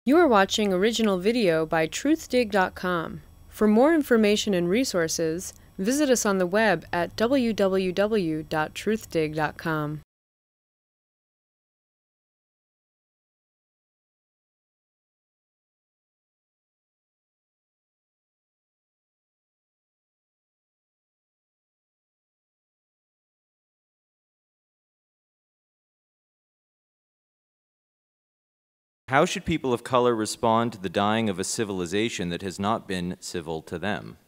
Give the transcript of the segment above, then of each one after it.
You are watching original video by Truthdig.com. For more information and resources, visit us on the web at www.truthdig.com. How should people of color respond to the dying of a civilization that has not been civil to them?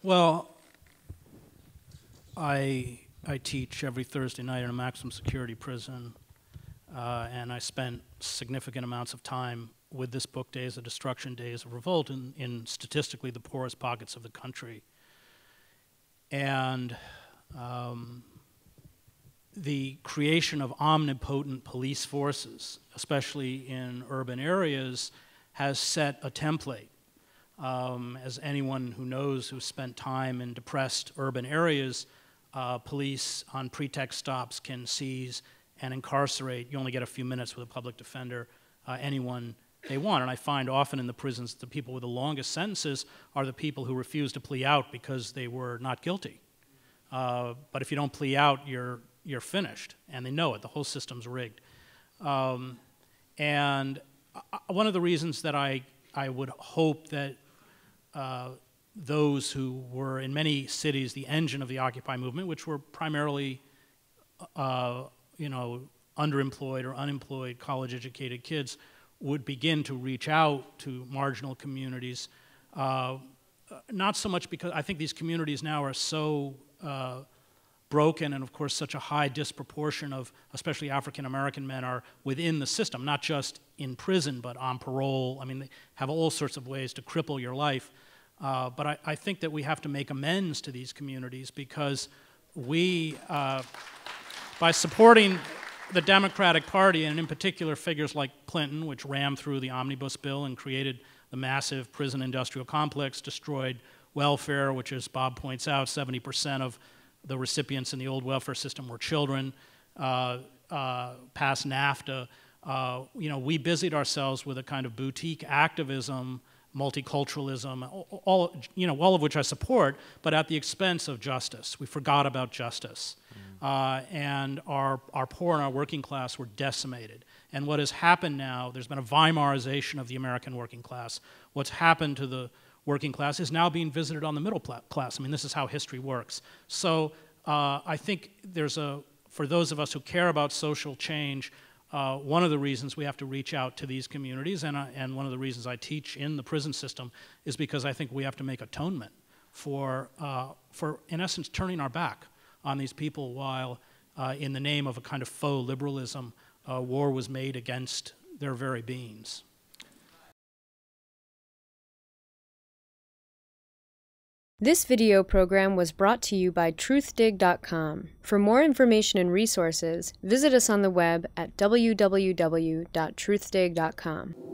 Well, I teach every Thursday night in a maximum security prison, and I spent significant amounts of time with this book, Days of Destruction, Days of Revolt, in statistically the poorest pockets of the country. And the creation of omnipotent police forces, especially in urban areas, has set a template. As anyone who knows who's spent time in depressed urban areas, police on pretext stops can seize and incarcerate, you only get a few minutes with a public defender, anyone they want. And I find often in the prisons the people with the longest sentences are the people who refuse to plea out because they were not guilty. But if you don't plea out, you're finished, and they know it. The whole system's rigged. And one of the reasons that I would hope that those who were in many cities the engine of the Occupy movement, which were primarily underemployed or unemployed college-educated kids, would begin to reach out to marginal communities. Not so much because I think these communities now are so broken, and of course such a high disproportion of especially African-American men are within the system, not just in prison but on parole. I mean, they have all sorts of ways to cripple your life. But I think that we have to make amends to these communities because we, by supporting the Democratic Party, and in particular figures like Clinton, which rammed through the omnibus bill and created the massive prison industrial complex, destroyed welfare, which, as Bob points out, 70% of the recipients in the old welfare system were children, passed NAFTA. We busied ourselves with a kind of boutique activism, multiculturalism, all of which I support, but at the expense of justice. We forgot about justice. And our poor and our working class were decimated. And what has happened now, there's been a Weimarization of the American working class. What's happened to the working class is now being visited on the middle class. I mean, this is how history works. So I think for those of us who care about social change, one of the reasons we have to reach out to these communities, and one of the reasons I teach in the prison system, is because I think we have to make atonement for in essence, turning our back on these people while, in the name of a kind of faux liberalism, war was made against their very beings. This video program was brought to you by Truthdig.com. For more information and resources, visit us on the web at www.truthdig.com.